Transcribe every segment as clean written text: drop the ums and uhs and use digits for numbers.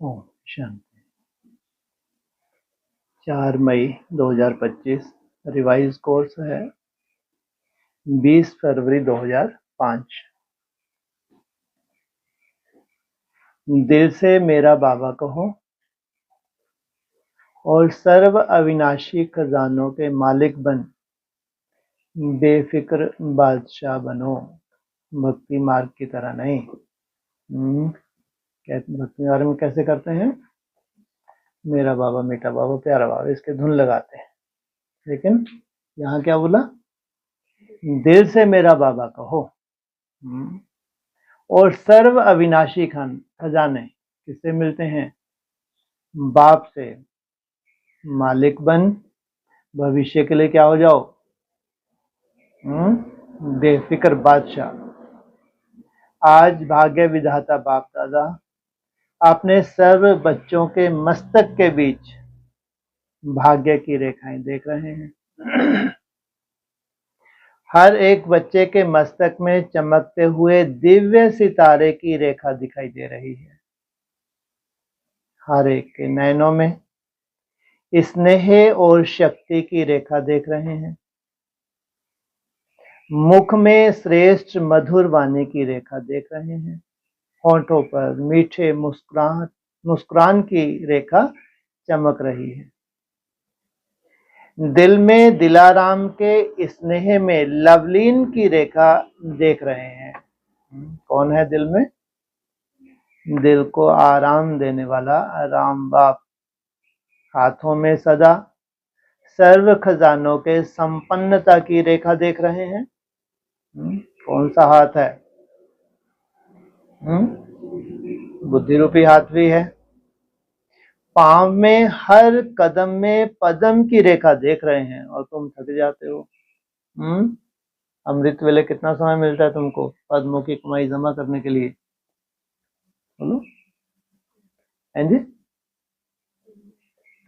ओम शांति। 4 मई 2025 revise course है 20 फरवरी 2005। दिल से मेरा बाबा कहो और सर्व अविनाशी खजानों के मालिक बन बेफिक्र बादशाह बनो। भक्ति मार्ग की तरह नहीं। भक्ति मार्ग में कैसे करते हैं? मेरा बाबा मीठा बाबा प्यारा बाबा इसके धुन लगाते हैं, लेकिन यहाँ क्या बोला? दिल से मेरा बाबा कहो और सर्व अविनाशी खजाने किससे मिलते हैं? बाप से। मालिक बन भविष्य के लिए क्या हो जाओ? बेफिक्र बादशाह। आज भाग्य विधाता बाप दादा आपने सर्व बच्चों के मस्तक के बीच भाग्य की रेखाएं देख रहे हैं। हर एक बच्चे के मस्तक में चमकते हुए दिव्य सितारे की रेखा दिखाई दे रही है। हर एक के नयनों में स्नेह और शक्ति की रेखा देख रहे हैं। मुख में श्रेष्ठ मधुर वाणी की रेखा देख रहे हैं। होठों पर मीठे मुस्कुरान की रेखा चमक रही है। दिल में दिलाराम के स्नेह में लवलीन की रेखा देख रहे हैं। कौन है दिल में? दिल को आराम देने वाला राम बाप। हाथों में सदा सर्व खजानों के संपन्नता की रेखा देख रहे हैं। कौन सा हाथ है? बुद्धि रूपी हाथ भी है। पांव में हर कदम में पद्म की रेखा देख रहे हैं और तुम थक जाते हो। अमृत वेले कितना समय मिलता है तुमको पद्मों की कमाई जमा करने के लिए? बोलो। हैं जी?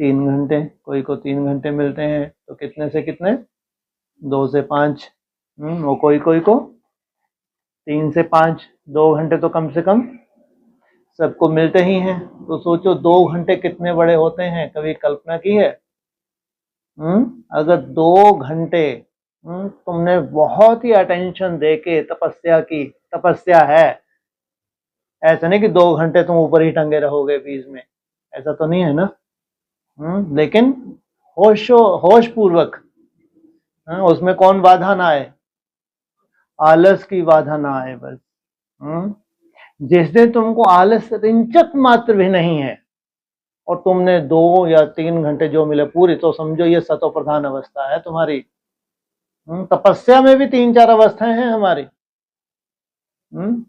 3 घंटे। कोई को 3 घंटे मिलते हैं तो कितने से कितने? 2 से 5। और कोई को 3 से 5। 2 घंटे तो कम से कम सबको मिलते ही हैं। तो सोचो 2 घंटे कितने बड़े होते हैं, कभी कल्पना की है? अगर 2 घंटे तुमने बहुत ही अटेंशन देके तपस्या की, तपस्या है, ऐसा नहीं कि 2 घंटे तुम ऊपर ही टंगे रहोगे बीच में, ऐसा तो नहीं है ना। लेकिन होश पूर्वक, उसमें कौन बाधा ना आए? आलस की बाधा ना आए बस। जिस दिन तुमको आलस रिंचक मात्र भी नहीं है और तुमने 2 या 3 घंटे जो मिले पूरी, तो समझो ये सतो प्रधान अवस्था है तुम्हारी। तपस्या में भी 3-4 अवस्थाएं हैं हमारी।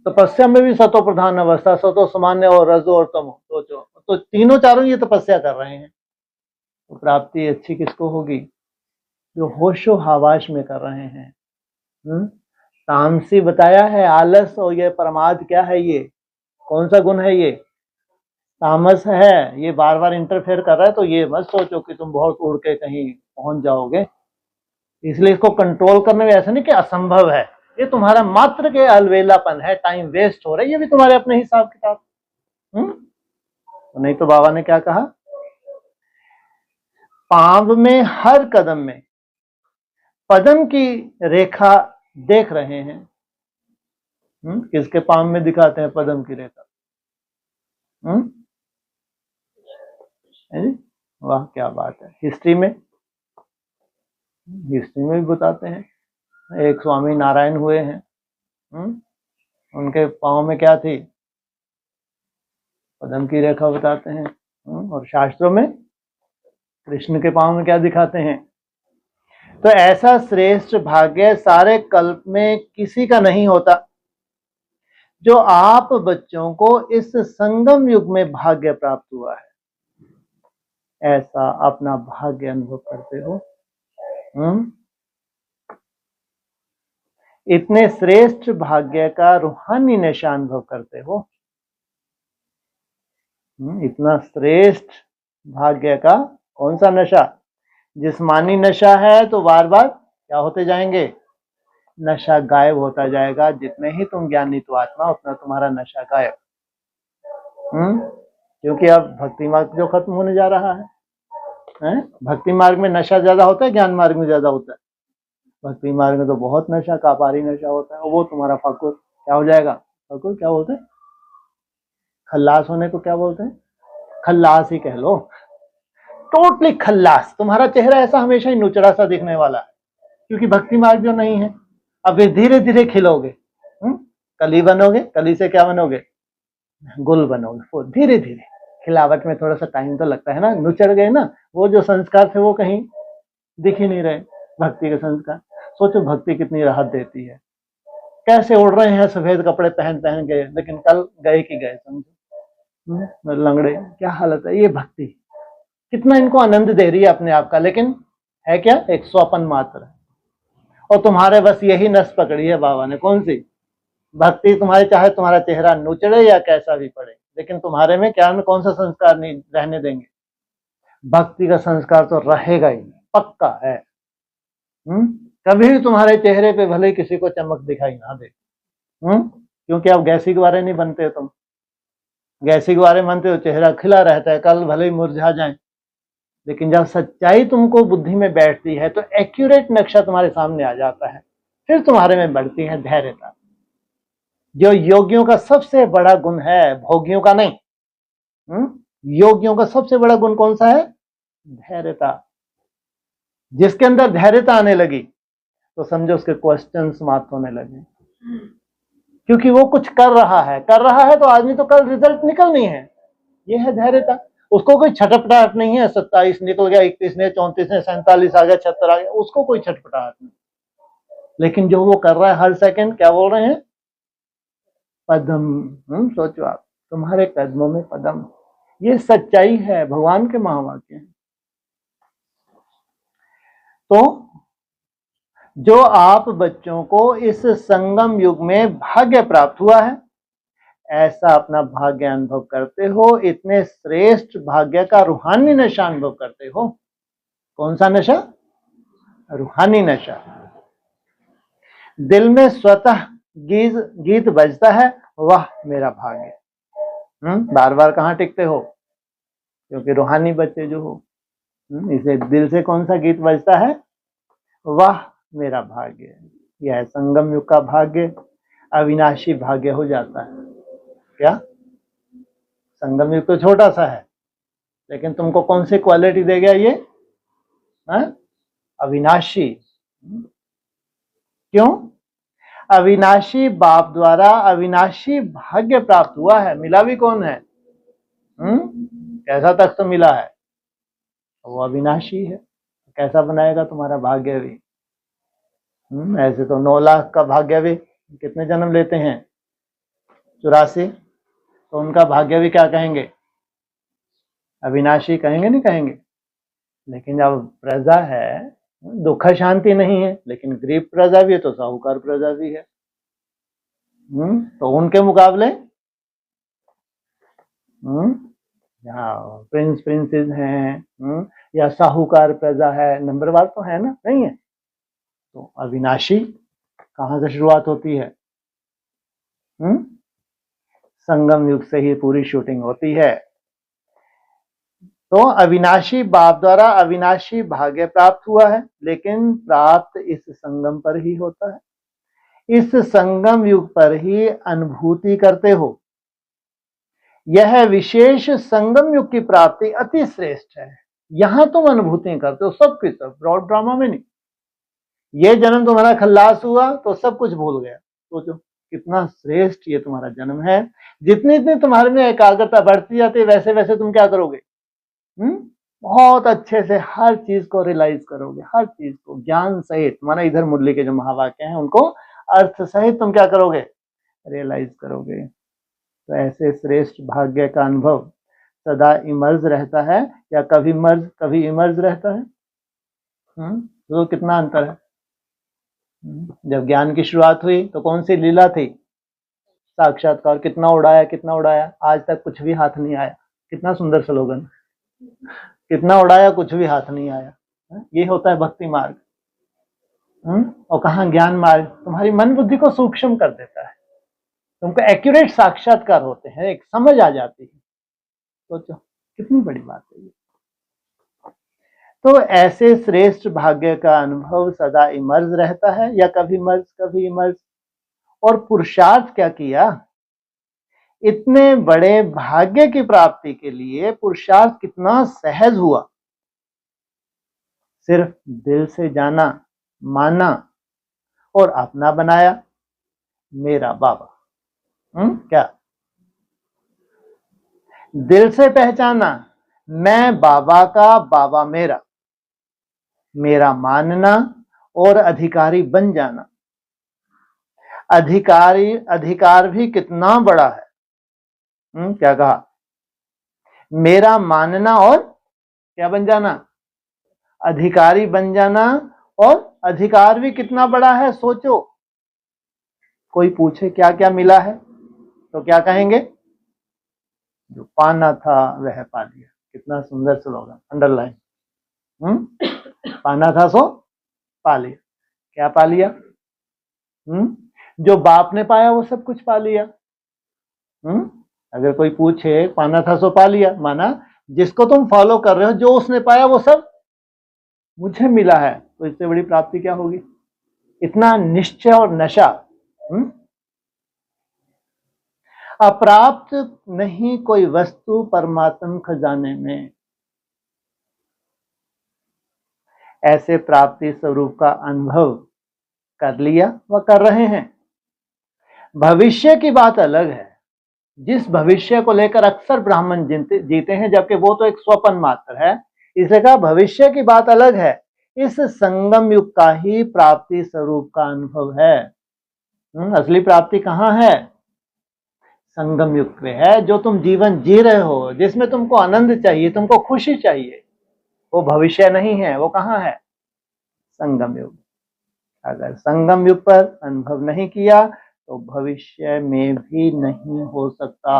तपस्या में भी सतो प्रधान अवस्था, सतो सामान्य और रजो और तमो, सोचो तो तीनों चारों ये तपस्या कर रहे हैं। तो प्राप्ति अच्छी किसको होगी? जो होशो हवास में कर रहे हैं। तामसी बताया है आलस और ये प्रमाद क्या है? ये कौन सा गुण है? ये तामस है। ये बार बार इंटरफेयर कर रहा है, तो ये मत सोचो कि तुम बहुत उड़ के कहीं पहुंच जाओगे। इसलिए इसको कंट्रोल करने में ऐसा नहीं कि असंभव है, ये तुम्हारा मात्र के अलवेलापन है, टाइम वेस्ट हो रहा है, ये भी तुम्हारे अपने हिसाब किताब। तो नहीं तो बाबा ने क्या कहा? पांव में हर कदम में पद्म की रेखा देख रहे हैं। किसके पांव में दिखाते हैं पद्म की रेखा? वाह क्या बात है। हिस्ट्री में भी बताते हैं। एक स्वामी नारायण हुए हैं, उनके पांव में क्या थी? पद्म की रेखा बताते हैं। और शास्त्रों में कृष्ण के पांव में क्या दिखाते हैं? तो ऐसा श्रेष्ठ भाग्य सारे कल्प में किसी का नहीं होता जो आप बच्चों को इस संगम युग में भाग्य प्राप्त हुआ है। ऐसा अपना भाग्य अनुभव करते हो। इतने श्रेष्ठ भाग्य का रूहानी नशा अनुभव करते हो। इतना श्रेष्ठ भाग्य का कौन सा नशा? जिस्मानी नशा है तो बार बार क्या होते जाएंगे? नशा गायब होता जाएगा। जितने ही तुम ज्ञानी तो आत्मा, उतना तुम्हारा नशा गायब। क्योंकि अब भक्ति मार्ग जो खत्म होने जा रहा है? भक्ति मार्ग में नशा ज्यादा होता है, ज्ञान मार्ग में ज्यादा होता है? भक्ति मार्ग में तो बहुत नशा, कापारी नशा होता है, और वो तुम्हारा फकुर क्या हो जाएगा? फकुर क्या बोलते हैं? खल्लास होने को क्या बोलते हैं? खल्लास ही कह लो, टोटली खल्लास। तुम्हारा चेहरा ऐसा हमेशा ही नुचड़ा सा दिखने वाला है, क्योंकि भक्ति मार्ग जो नहीं है। अब वे धीरे धीरे खिलोगे, कली बनोगे, कली से क्या बनोगे? गुल बनोगे। फूल धीरे धीरे, खिलावट में थोड़ा सा टाइम तो लगता है ना, नुचड़ गए ना, वो जो संस्कार थे वो कहीं दिख ही नहीं रहे, भक्ति के संस्कार। सोचो भक्ति कितनी राहत देती है। कैसे उड़ रहे हैं सफेद कपड़े पहन पहन के, लेकिन कल गए कि गए, समझो लंगड़े, क्या हालत है। ये भक्ति कितना इनको आनंद दे रही है अपने आप का, लेकिन है क्या? एक स्वपन मात्र है। और तुम्हारे बस यही नस पकड़ी है बाबा ने, कौन सी? भक्ति। तुम्हारे चाहे तुम्हारा चेहरा नुचड़े या कैसा भी पड़े, लेकिन तुम्हारे में क्या, में कौन सा संस्कार नहीं रहने देंगे? भक्ति का संस्कार तो रहेगा ही, पक्का है। कभी भी तुम्हारे चेहरे पे भले किसी को चमक दिखाई ना दे, क्योंकि अब गैसी गुब्बारे नहीं बनते हो तुम। गैसी गुब्बारे बनते हो, चेहरा खिला रहता है, कल भले ही मुरझा जाए, लेकिन जब सच्चाई तुमको बुद्धि में बैठती है तो एक्यूरेट नक्शा तुम्हारे सामने आ जाता है। फिर तुम्हारे में बढ़ती है धैर्यता, जो योगियों का सबसे बड़ा गुण है, भोगियों का नहीं। योगियों का सबसे बड़ा गुण कौन सा है? धैर्यता। जिसके अंदर धैर्यता आने लगी तो समझो उसके क्वेश्चन समाप्त होने लगे, क्योंकि वो कुछ कर रहा है तो आदमी तो कल रिजल्ट निकलनी है। ये है धैर्यता। उसको कोई छटपटाहट नहीं है, 27 निकल गया, 31 ने, 34 ने, 47 आ गया, 76 आ गया, उसको कोई छटपटाहट नहीं। लेकिन जो वो कर रहा है हर सेकंड, क्या बोल रहे हैं? पदम। सोचो आप, तुम्हारे कदमों में पदम। ये सच्चाई है, भगवान के महावाक्य हैं। तो जो आप बच्चों को इस संगम युग में भाग्य प्राप्त हुआ है, ऐसा अपना भाग्य अनुभव करते हो, इतने श्रेष्ठ भाग्य का रूहानी नशा अनुभव करते हो। कौन सा नशा? रूहानी नशा। दिल में स्वतः गीत बजता है, वाह मेरा भाग्य। बार बार कहाँ टिकते हो? क्योंकि रूहानी बच्चे जो हो, इसे दिल से कौन सा गीत बजता है? वाह मेरा भाग्य। यह संगम युग का भाग्य अविनाशी भाग्य हो जाता है। क्या? संगम युग तो छोटा सा है, लेकिन तुमको कौन सी क्वालिटी दे गया ये? अविनाशी। क्यों? अविनाशी बाप द्वारा अविनाशी भाग्य प्राप्त हुआ है। मिला भी कौन है? कैसा तक तो मिला है, वो अविनाशी है। कैसा बनाएगा तुम्हारा भाग्य भी? ऐसे तो 9 लाख का भाग्य भी कितने जन्म लेते हैं? 84। तो उनका भाग्य भी क्या कहेंगे? अविनाशी कहेंगे, नहीं कहेंगे? लेकिन जब प्रजा है, दुख शांति नहीं है, लेकिन गरीब प्रजा भी है तो साहूकार प्रजा भी है। तो उनके मुकाबले प्रिंस प्रिंसेस हैं, या साहूकार प्रजा है, नंबरवार तो है ना? नहीं है। तो अविनाशी कहाँ से शुरुआत होती है? संगम युग से ही पूरी शूटिंग होती है। तो अविनाशी बाप द्वारा अविनाशी भाग्य प्राप्त हुआ है, लेकिन प्राप्त इस संगम पर ही होता है। इस संगम युग पर ही अनुभूति करते हो। यह विशेष संगम युग की प्राप्ति अति श्रेष्ठ है। यहां तुम अनुभूति करते हो सब की सब, ब्रॉड ड्रामा में नहीं। ये जन्म तुम्हारा खल्लास हुआ तो सब कुछ भूल गया। सोचो कितना श्रेष्ठ ये तुम्हारा जन्म है। जितनी जितनी तुम्हारे में एकाग्रता बढ़ती जाती है, वैसे वैसे तुम क्या करोगे? बहुत अच्छे से हर चीज को रियलाइज करोगे, हर चीज को ज्ञान सहित। माना इधर मुरली के जो महावाक्य हैं उनको अर्थ सहित तुम क्या करोगे? रियलाइज करोगे। तो ऐसे श्रेष्ठ भाग्य का अनुभव सदा इमर्ज रहता है, या कभी मर्ज कभी इमर्ज रहता है। तो कितना अंतर है। जब ज्ञान की शुरुआत हुई तो कौन सी लीला थी? साक्षात्कार। कितना उड़ाया, कितना उड़ाया, आज तक कुछ भी हाथ नहीं आया। कितना सुंदर स्लोगन। कितना उड़ाया, कुछ भी हाथ नहीं आया। ये होता है भक्ति मार्ग। और कहाँ ज्ञान मार्ग? तुम्हारी मन बुद्धि को सूक्ष्म कर देता है, तुमको एक्यूरेट साक्षात्कार होते हैं, एक समझ आ जाती है। सोचो कितनी बड़ी बात है ये। तो ऐसे श्रेष्ठ भाग्य का अनुभव सदा इमर्ज रहता है या कभी मर्ज कभी इमर्ज। और पुरुषार्थ क्या किया, इतने बड़े भाग्य की प्राप्ति के लिए पुरुषार्थ कितना सहज हुआ। सिर्फ दिल से जाना, माना और अपना बनाया, मेरा बाबा। क्या दिल से पहचाना, मैं बाबा का, बाबा मेरा, मेरा मानना और अधिकारी बन जाना। अधिकार भी कितना बड़ा है। क्या कहा, मेरा मानना और क्या बन जाना, अधिकारी बन जाना। और अधिकार भी कितना बड़ा है, सोचो। कोई पूछे क्या क्या मिला है तो क्या कहेंगे, जो पाना था वह पा लिया। कितना सुंदर स्लोगन, अंडरलाइन। पाना था सो पा लिया। क्या पा लिया, जो बाप ने पाया वो सब कुछ पा लिया। अगर कोई पूछे पाना था सो पा लिया, माना जिसको तुम फॉलो कर रहे हो, जो उसने पाया वो सब मुझे मिला है, तो इससे बड़ी प्राप्ति क्या होगी। इतना निश्चय और नशा। अप्राप्त नहीं कोई वस्तु परमात्म खजाने में। ऐसे प्राप्ति स्वरूप का अनुभव कर लिया व कर रहे हैं। भविष्य की बात अलग है, जिस भविष्य को लेकर अक्सर ब्राह्मण जीते हैं, जबकि वो तो एक स्वप्न मात्र है। इसे कहा भविष्य की बात अलग है, इस संगम युग का ही प्राप्ति स्वरूप का अनुभव है। असली प्राप्ति कहाँ है, संगम युग में है। जो तुम जीवन जी रहे हो, जिसमें तुमको आनंद चाहिए, तुमको खुशी चाहिए, वो भविष्य नहीं है, वो कहाँ है, संगम युग। अगर संगम युग पर अनुभव नहीं किया तो भविष्य में भी नहीं हो सकता।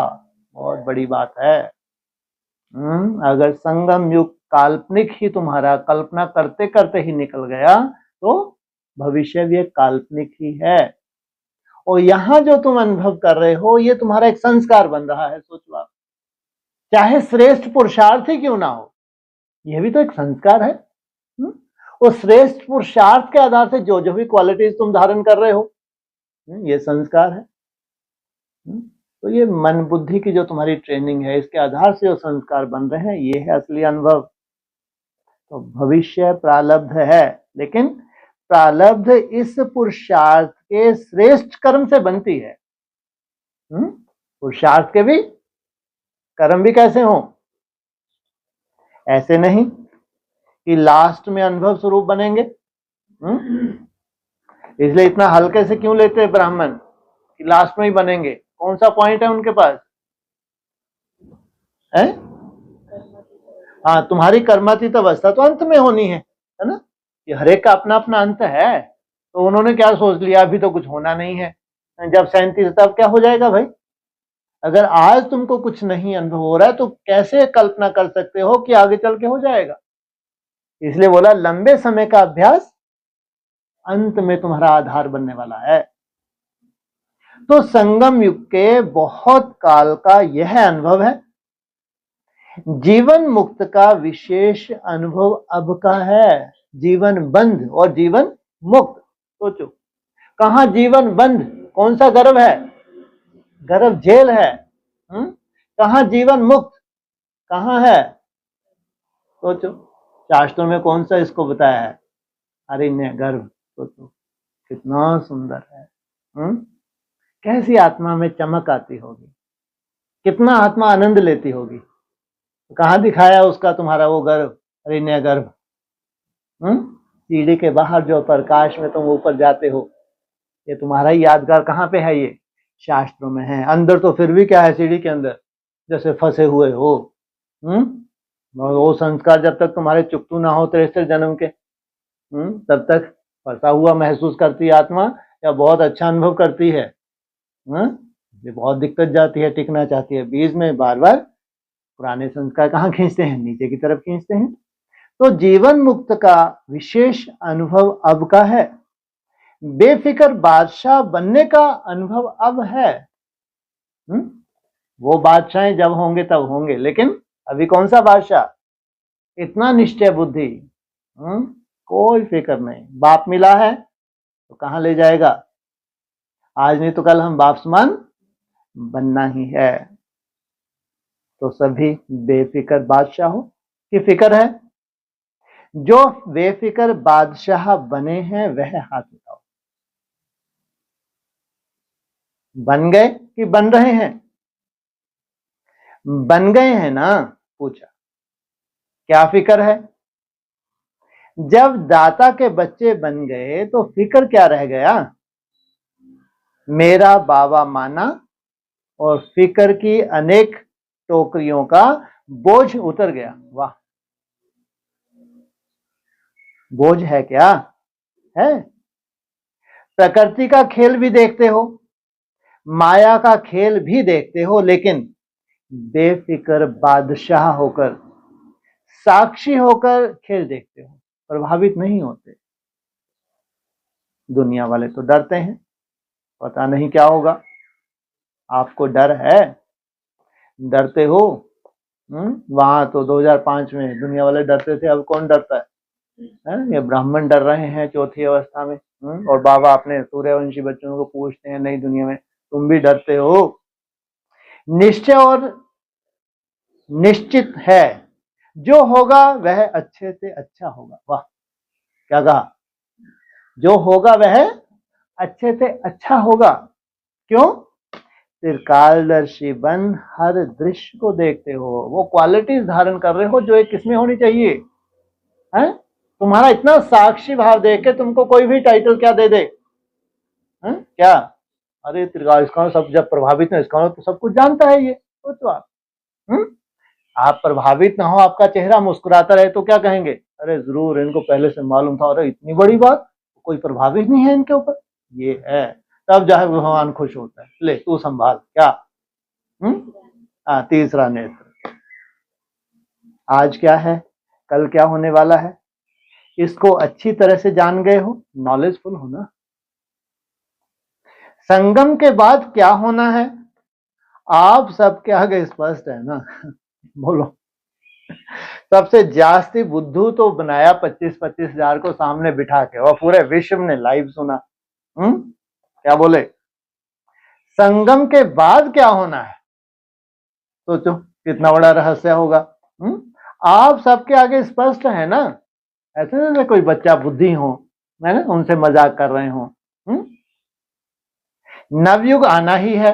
बहुत बड़ी बात है। अगर संगम युग काल्पनिक ही तुम्हारा कल्पना करते करते ही निकल गया तो भविष्य भी एक काल्पनिक ही है। और यहां जो तुम अनुभव कर रहे हो ये तुम्हारा एक संस्कार बन रहा है। सोचो आप, चाहे श्रेष्ठ पुरुषार्थ ही क्यों ना हो, यह भी तो एक संस्कार है। और श्रेष्ठ पुरुषार्थ के आधार से जो जो भी क्वालिटीज तुम धारण कर रहे हो, ये संस्कार है। तो ये मन बुद्धि की जो तुम्हारी ट्रेनिंग है, इसके आधार से जो संस्कार बन रहे हैं, ये है असली अनुभव। तो भविष्य प्रारब्ध है, लेकिन प्रारब्ध इस पुरुषार्थ के श्रेष्ठ कर्म से बनती है। पुरुषार्थ के भी कर्म भी कैसे हो, ऐसे नहीं कि लास्ट में अनुभव स्वरूप बनेंगे। इसलिए इतना हल्के से क्यों लेते हैं ब्राह्मण कि लास्ट में ही बनेंगे। कौन सा पॉइंट है उनके पास है? हाँ, तुम्हारी कर्मातीत अवस्था तो अंत में होनी है ना। ये हरेक का अपना अपना अंत है। तो उन्होंने क्या सोच लिया, अभी तो कुछ होना नहीं है, जब 37 तब क्या हो जाएगा भाई। अगर आज तुमको कुछ नहीं अनुभव हो रहा है तो कैसे कल्पना कर सकते हो कि आगे चल के हो जाएगा। इसलिए बोला लंबे समय का अभ्यास अंत में तुम्हारा आधार बनने वाला है। तो संगम युग के बहुत काल का यह अनुभव है। जीवन मुक्त का विशेष अनुभव अब का है। जीवन बंद और जीवन मुक्त। सोचो, कहां जीवन बंद, कौन सा गर्भ है, गर्भ जेल है। कहां जीवन मुक्त, कहां है, सोचो। शास्त्रों में कौन सा इसको बताया है, अरण्य गर्भ। सोचो कितना सुंदर है। कैसी आत्मा में चमक आती होगी, कितना आत्मा आनंद लेती होगी। कहां दिखाया उसका तुम्हारा वो गर्भ, अरण्य गर्भ। सीढ़ी के बाहर जो प्रकाश में तुम ऊपर जाते हो, ये तुम्हारा ही यादगार कहाँ पे है, ये शास्त्रों में है। अंदर तो फिर भी क्या है, सीढ़ी के अंदर जैसे फंसे हुए हो। वो संस्कार जब तक तुम्हारे चुकतू ना हो 63 जन्म के, तब तक फंसा हुआ महसूस करती है आत्मा, या बहुत अच्छा अनुभव करती है। ये बहुत दिक्कत जाती है, टिकना चाहती है। बीच में बार बार पुराने संस्कार कहाँ खींचते हैं, नीचे की तरफ खींचते हैं। तो जीवन मुक्त का विशेष अनुभव अब का है। बेफिक्र बादशाह बनने का अनुभव अब है। वो बादशाह जब होंगे तब होंगे, लेकिन अभी कौन सा बादशाह, इतना निश्चय बुद्धि, कोई फिक्र नहीं। बाप मिला है तो कहां ले जाएगा, आज नहीं तो कल हम बाप समान बनना ही है। तो सभी बेफिक्र बादशाहों की फिक्र है। जो बेफिक्र बादशाह बने हैं वह हाथ उठाओ। बन गए कि बन रहे हैं, बन गए हैं ना, पूछा क्या फिक्र है। जब दाता के बच्चे बन गए तो फिक्र क्या रह गया, मेरा बाबा माना और फिक्र की अनेक टोकरियों का बोझ उतर गया। वाह, बोझ है क्या, है। प्रकृति का खेल भी देखते हो, माया का खेल भी देखते हो, लेकिन बेफिक्र बादशाह होकर, साक्षी होकर खेल देखते हो, प्रभावित नहीं होते। दुनिया वाले तो डरते हैं, पता नहीं क्या होगा। आपको डर है, डरते हो। वहां तो 2005 में दुनिया वाले डरते थे, अब कौन डरता है? ये ब्राह्मण डर रहे हैं चौथी अवस्था में। और बाबा अपने सूर्यवंशी बच्चों को पूछते हैं नई दुनिया में, तुम भी डरते हो? निश्चय और निश्चित है, जो होगा वह अच्छे से अच्छा होगा। वाह, क्या कहा, जो होगा वह अच्छे से अच्छा होगा। क्यों? त्रिकालदर्शी बन हर दृश्य को देखते हो, वो क्वालिटीज धारण कर रहे हो जो एक किसमें होनी चाहिए, है? तुम्हारा इतना साक्षी भाव देख के तुमको कोई भी टाइटल क्या दे दे, है? क्या, अरे त्रिकाल, इसका सब जब प्रभावित है, इसका तो सब कुछ जानता है ये, तो आप प्रभावित ना हो, आपका चेहरा मुस्कुराता रहे तो क्या कहेंगे, अरे जरूर इनको पहले से मालूम था, अरे इतनी बड़ी बात, कोई प्रभावित नहीं है इनके ऊपर, ये है। तब जाए भगवान खुश होता है, ले तू संभाल क्या। तीसरा नेत्र, आज क्या है, कल क्या होने वाला है, इसको अच्छी तरह से जान गए हो, नॉलेजफुल हो ना। संगम के बाद क्या होना है, आप सबके आगे स्पष्ट है ना। बोलो, सबसे जास्ती बुद्धू तो बनाया 25-25 हजार को सामने बिठा के, और पूरे विश्व ने लाइव सुना। क्या बोले, संगम के बाद क्या होना है, सोचो कितना बड़ा रहस्य होगा। आप सबके आगे स्पष्ट है ना, ऐसे जैसे कोई बच्चा बुद्धि हो, है ना, उनसे मजाक कर रहे हो। नवयुग आना ही है,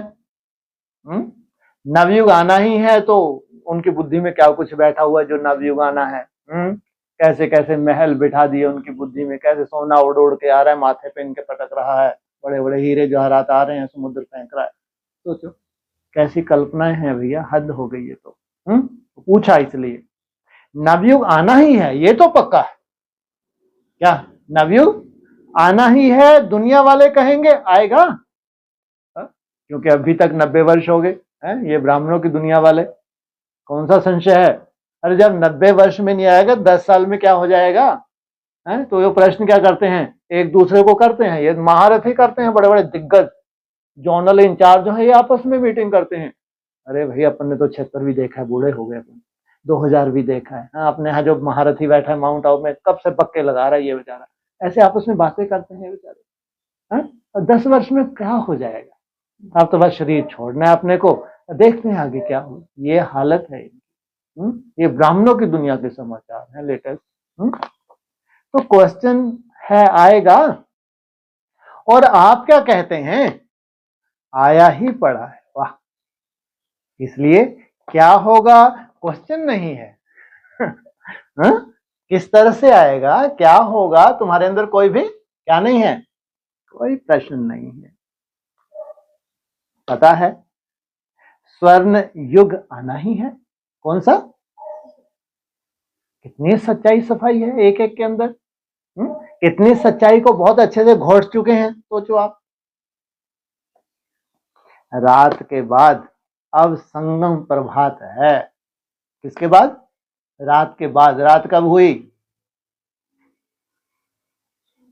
नवयुग आना ही है, तो उनकी बुद्धि में क्या कुछ बैठा हुआ जो नवयुग आना है। कैसे कैसे महल बिठा दिए उनकी बुद्धि में, कैसे सोना उड़ उड़ के आ रहा है, माथे पे इनके पटक रहा है, बड़े बड़े हीरे जवाहरात आ रहे हैं, समुद्र फेंक रहा है। सोचो कैसी कल्पनाएं हैं भैया, हद हो गई है। तो पूछा इसलिए, नवयुग आना ही है, ये तो पक्का है। क्या नवयुग आना ही है, दुनिया वाले कहेंगे आएगा, क्योंकि अभी तक 90 वर्ष हो गए हैं, ये ब्राह्मणों की दुनिया वाले, कौन सा संशय है। अरे जब 90 वर्ष में नहीं आएगा, 10 साल में क्या हो जाएगा, है? तो ये प्रश्न क्या करते हैं, एक दूसरे को करते हैं, ये महारथी करते हैं, बड़े बड़े दिग्गज जोनल इंचार्ज जो है, ये आपस में मीटिंग करते हैं। अरे भाई अपन ने तो 76 भी देखा है, बूढ़े हो गए अपन, 2000 भी देखा है। अपने यहाँ जो महारथी बैठा है माउंट आबू में, कब से पक्के लगा रहा है ये बेचारा, ऐसे आपस में बातें करते हैं बेचारे। 10 वर्ष में क्या हो जाएगा, अब तो बस शरीर छोड़ना है अपने को, देखते हैं आगे क्या हो। ये हालत है, ये ब्राह्मणों की दुनिया के समाचार हैं लेटेस्ट। तो क्वेश्चन है आएगा, और आप क्या कहते हैं, आया ही पड़ा है। वाह, इसलिए क्या होगा क्वेश्चन नहीं है। किस तरह से आएगा, क्या होगा, तुम्हारे अंदर कोई भी क्या नहीं है, कोई प्रश्न नहीं है। पता है स्वर्ण युग आना ही है, कौन सा, कितनी सच्चाई सफाई है एक एक के अंदर, कितनी सच्चाई को बहुत अच्छे से घोट चुके हैं। सोचो आप, रात के बाद अब संगम प्रभात है। किसके बाद, रात के बाद, रात कब हुई,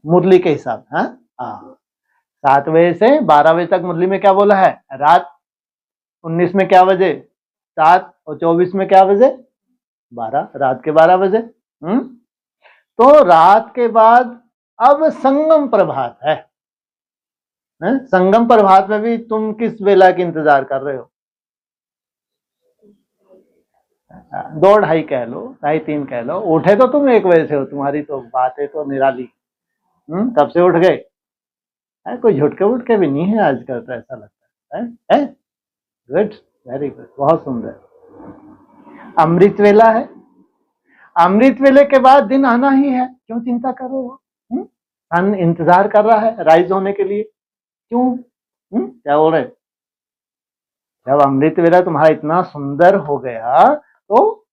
मुरली के हिसाब, 7 बजे से 12 बजे तक मुरली में क्या बोला है, रात 19 में क्या बजे? 7, और 24 में क्या बजे? 12, रात के 12 बजे। तो रात के बाद अब संगम प्रभात है, संगम प्रभात में भी तुम किस वेला की इंतजार कर रहे हो? 2, 2:30 कह लो, 2:30, 3 कह लो। उठे तो तुम 1 बजे से हो, तुम्हारी तो बातें तो निराली। कब से उठ गए? कोई झुटके उठके भी नहीं है आजकल, तो ऐसा लगता है। गुड, वेरी गुड, बहुत सुंदर। अमृत वेला है, अमृत वेले के बाद दिन आना ही है, क्यों चिंता कर रहे हो? सन इंतजार कर रहा है राइज होने के लिए, क्यों? क्या बोल रहे? जब अमृत वेला तुम्हारा इतना सुंदर हो गया तो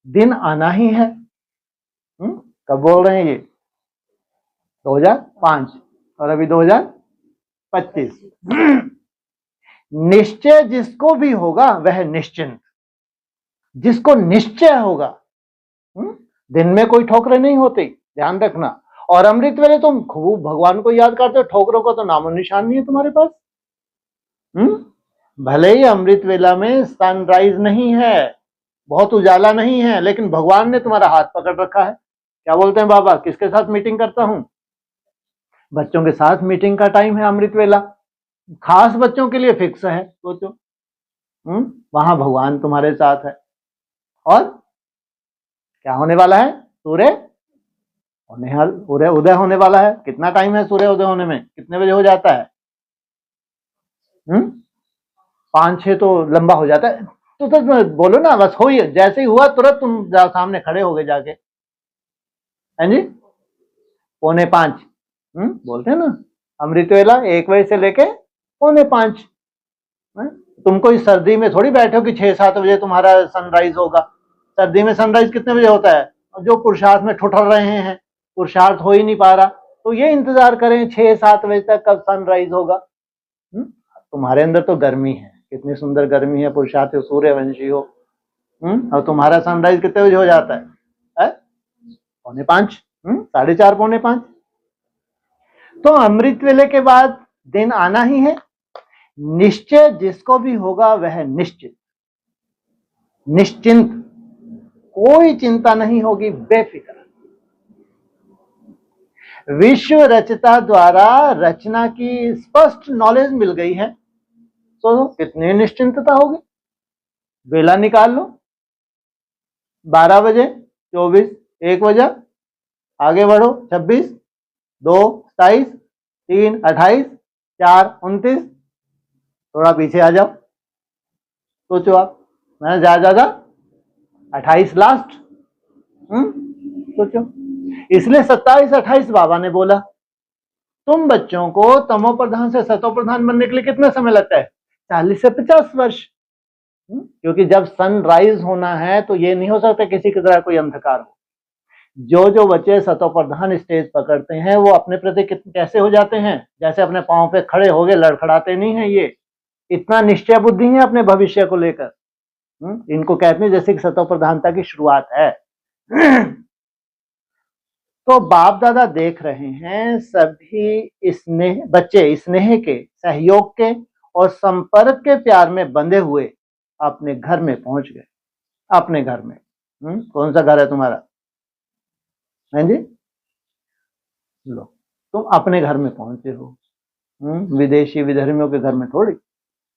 दिन आना ही है। कब बोल रहे हैं ये? 2005, और अभी 2025। निश्चय जिसको भी होगा वह निश्चिंत, जिसको निश्चय होगा। दिन में कोई ठोकरे नहीं होती, ध्यान रखना। और अमृत वेले तुम खूब भगवान को याद करते हो, ठोकरों का तो नामो निशान नहीं है तुम्हारे पास। भले ही अमृत वेला में सनराइज नहीं है, बहुत उजाला नहीं है, लेकिन भगवान ने तुम्हारा हाथ पकड़ रखा है। क्या बोलते हैं बाबा, किसके साथ मीटिंग करता हूं? बच्चों के साथ मीटिंग का टाइम है अमृत वेला, खास बच्चों के लिए फिक्स है। सोचो, वहां भगवान तुम्हारे साथ है। और क्या होने वाला है? सूर्य उदय होने वाला है। कितना टाइम है सूर्य उदय होने में? कितने बजे हो जाता है? 5-6 तो लंबा हो जाता है। तो बोलो ना, बस हो ही, जैसे ही हुआ तुरंत तुम सामने खड़े हो गए जाके, है जी। 4:45 बोलते हैं ना, अमृत वेला 1 बजे से लेके 4:45। तुमको इस सर्दी में थोड़ी बैठो कि 6-7 बजे तुम्हारा सनराइज होगा। सर्दी में सनराइज कितने बजे होता है? जो पुरुषार्थ में ठुठर रहे हैं, पुरुषार्थ हो ही नहीं पा रहा, तो ये इंतजार करें 6-7 बजे तक कब सनराइज होगा। तुम्हारे अंदर तो गर्मी है, कितनी सुंदर गर्मी है, पुरुषार्थ सूर्यवंशी हो। और तुम्हारा सनराइज कितने बजे हो जाता है? 4:45, 4:30, 4:45। तो अमृत वेले के बाद दिन आना ही है। निश्चय जिसको भी होगा वह निश्चित, निश्चिंत, कोई चिंता नहीं होगी, बेफिक्र। विश्व रचता द्वारा रचना की स्पष्ट नॉलेज मिल गई है, तो कितनी निश्चिंतता होगी। वेला निकाल लो, 12 बजे, 24, 1 बजा, आगे बढ़ो, 26, 2, 27, 3, 28, 4, 29, थोड़ा पीछे आ जाओ, सोचो आप, मैं ज्यादा 28 लास्ट। सोचो, इसलिए 27, 28 बाबा ने बोला। तुम बच्चों को तमो प्रधान से सतो प्रधान बनने के लिए कितना समय लगता है? 40 से 50 वर्ष। क्योंकि जब सनराइज होना है तो ये नहीं हो सकता किसी की तरह कोई अंधकार हो। जो बच्चे सतो प्रधान स्टेज पकड़ते हैं वो अपने प्रति कैसे हो जाते हैं? जैसे अपने पांव पे खड़े हो गए, लड़खड़ाते नहीं है। ये इतना निश्चय बुद्धि है अपने भविष्य को लेकर। इनको कहते हैं जैसे कि सतो प्रधानता की शुरुआत है। तो बाप दादा देख रहे हैं सभी स्नेह, बच्चे स्नेह के, सहयोग के और संपर्क के प्यार में बंधे हुए अपने घर में पहुंच गए। अपने घर में, कौन सा घर है तुम्हारा? हैं जी, लो, तुम अपने घर में पहुंचे हो। विदेशी विधर्मियों के घर में थोड़ी,